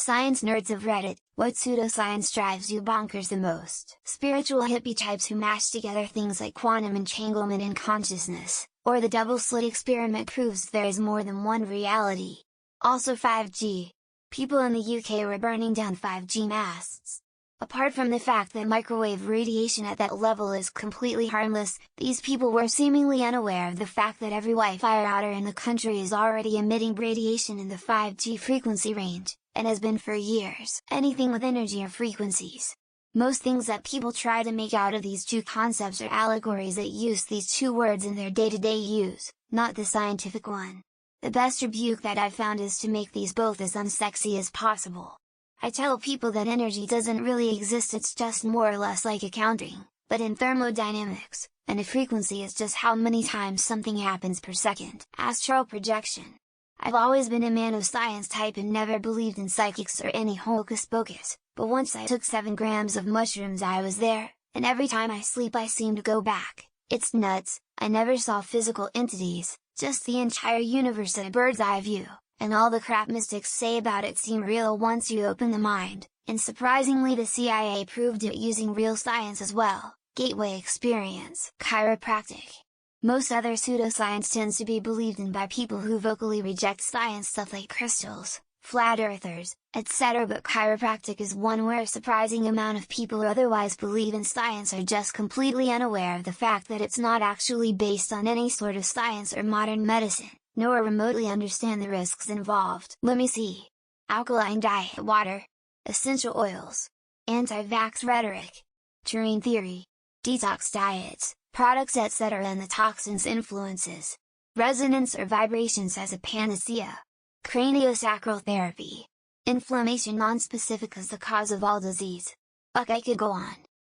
Science nerds of Reddit, what pseudoscience drives you bonkers the most? Spiritual hippie types who mash together things like quantum entanglement and consciousness, or the double-slit experiment proves there is more than one reality. Also 5G. People in the UK were burning down 5G masts. Apart from the fact that microwave radiation at that level is completely harmless, these people were seemingly unaware of the fact that every Wi-Fi router in the country is already emitting radiation in the 5G frequency range, and has been for years. Anything with energy or frequencies. Most things that people try to make out of these two concepts are allegories that use these two words in their day-to-day use, not the scientific one. The best rebuke that I've found is to make these both as unsexy as possible. I tell people that energy doesn't really exist, it's just more or less like accounting, but in thermodynamics, and a frequency is just how many times something happens per second. Astral projection. I've always been a man of science type and never believed in psychics or any hocus pocus, but once I took 7 grams of mushrooms I was there, and every time I sleep I seem to go back. It's nuts. I never saw physical entities, just the entire universe at a bird's eye view, and all the crap mystics say about it seem real once you open the mind, and surprisingly the CIA proved it using real science as well. Gateway experience. Chiropractic. Most other pseudoscience tends to be believed in by people who vocally reject science, stuff like crystals, flat earthers, etc. But chiropractic is one where a surprising amount of people who otherwise believe in science are just completely unaware of the fact that it's not actually based on any sort of science or modern medicine, nor remotely understand the risks involved. Let me see. Alkaline diet water, essential oils, anti-vax rhetoric, terrain theory, detox diets, products etc. and the toxins influences, resonance or vibrations as a panacea, craniosacral therapy, inflammation non-specific as the cause of all disease. Fuck, I could go on.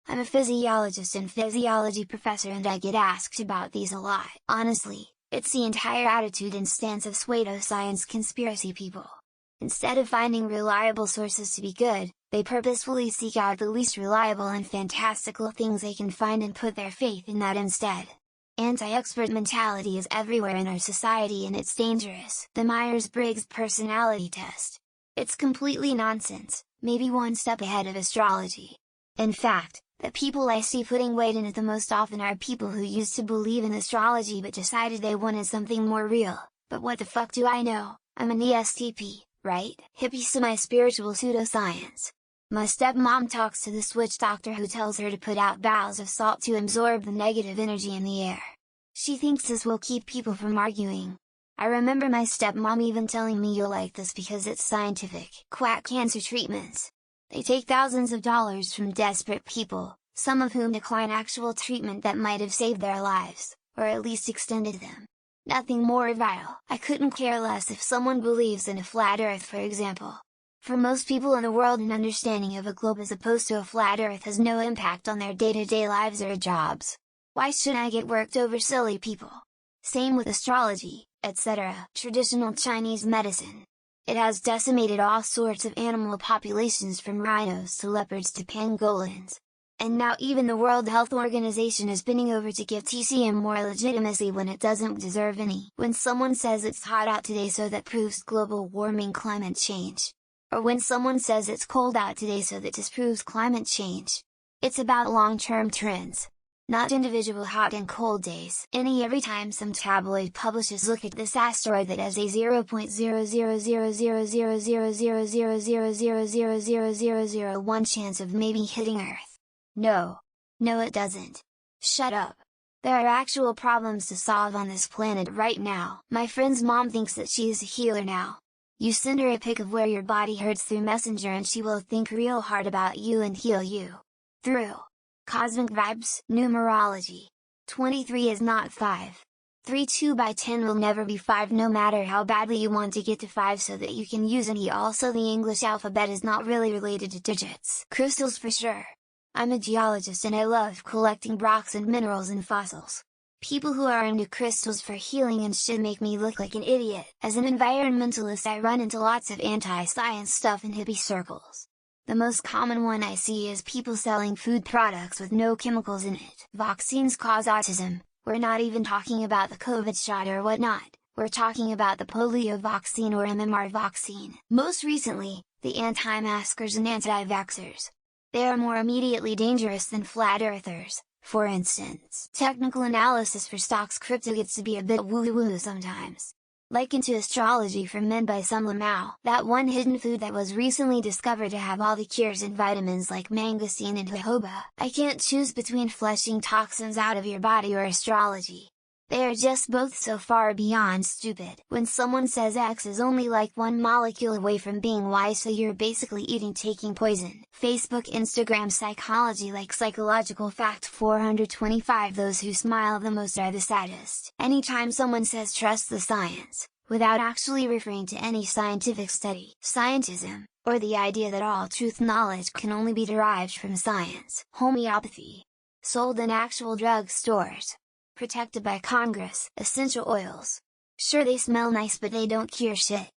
I'm a physiologist and physiology professor and I get asked about these a lot. Honestly, it's the entire attitude and stance of pseudoscience conspiracy people. Instead of finding reliable sources to be good, they purposefully seek out the least reliable and fantastical things they can find and put their faith in that instead. Anti-expert mentality is everywhere in our society and it's dangerous. The Myers-Briggs personality test. It's completely nonsense, maybe one step ahead of astrology. In fact, the people I see putting weight in it the most often are people who used to believe in astrology but decided they wanted something more real. But what the fuck do I know? I'm an ESTP, right? Hippie semi-spiritual pseudoscience. My stepmom talks to this witch doctor who tells her to put out bowls of salt to absorb the negative energy in the air. She thinks this will keep people from arguing. I remember my stepmom even telling me you'll like this because it's scientific. Quack cancer treatments. They take thousands of dollars from desperate people, some of whom decline actual treatment that might have saved their lives, or at least extended them. Nothing more vile. I couldn't care less if someone believes in a flat earth, for example. For most people in the world, an understanding of a globe as opposed to a flat earth has no impact on their day-to-day lives or jobs. Why should I get worked over silly people? Same with astrology, etc. Traditional Chinese medicine. It has decimated all sorts of animal populations from rhinos to leopards to pangolins. And now even the World Health Organization is bending over to give TCM more legitimacy when it doesn't deserve any. When someone says it's hot out today, so that proves global warming, climate change. Or when someone says it's cold out today, so that disproves climate change. It's about long-term trends, not individual hot and cold days. Every time some tabloid publishes look at this asteroid that has a 0.00000000000000001 chance of maybe hitting Earth. No, it doesn't. Shut up. There are actual problems to solve on this planet right now. My friend's mom thinks that she is a healer now. You send her a pic of where your body hurts through Messenger and she will think real hard about you and heal you. Through cosmic vibes. Numerology. 23 is not 5. 3 2 by 10 will never be 5 no matter how badly you want to get to 5 so that you can use it. Also, the English alphabet is not really related to digits. Crystals for sure. I'm a geologist and I love collecting rocks and minerals and fossils. People who are into crystals for healing and shit make me look like an idiot. As an environmentalist, I run into lots of anti-science stuff in hippie circles. The most common one I see is people selling food products with no chemicals in it. Vaccines cause autism. We're not even talking about the COVID shot or whatnot. We're talking about the polio vaccine or MMR vaccine. Most recently, the anti-maskers and anti-vaxxers. They are more immediately dangerous than flat earthers. For instance, technical analysis for stocks crypto gets to be a bit woo-woo sometimes. Likened to astrology for men by some Lamau, that one hidden food that was recently discovered to have all the cures and vitamins like mangosteen and jojoba. I can't choose between flushing toxins out of your body or astrology. They are just both so far beyond stupid. When someone says X is only like one molecule away from being Y, so you're basically taking poison. Facebook Instagram psychology like psychological fact 425. Those who smile the most are the saddest. Anytime someone says trust the science, without actually referring to any scientific study, scientism, or the idea that all truth knowledge can only be derived from science. Homeopathy. Sold in actual drug stores. Protected by Congress. Essential oils. Sure, they smell nice, but they don't cure shit.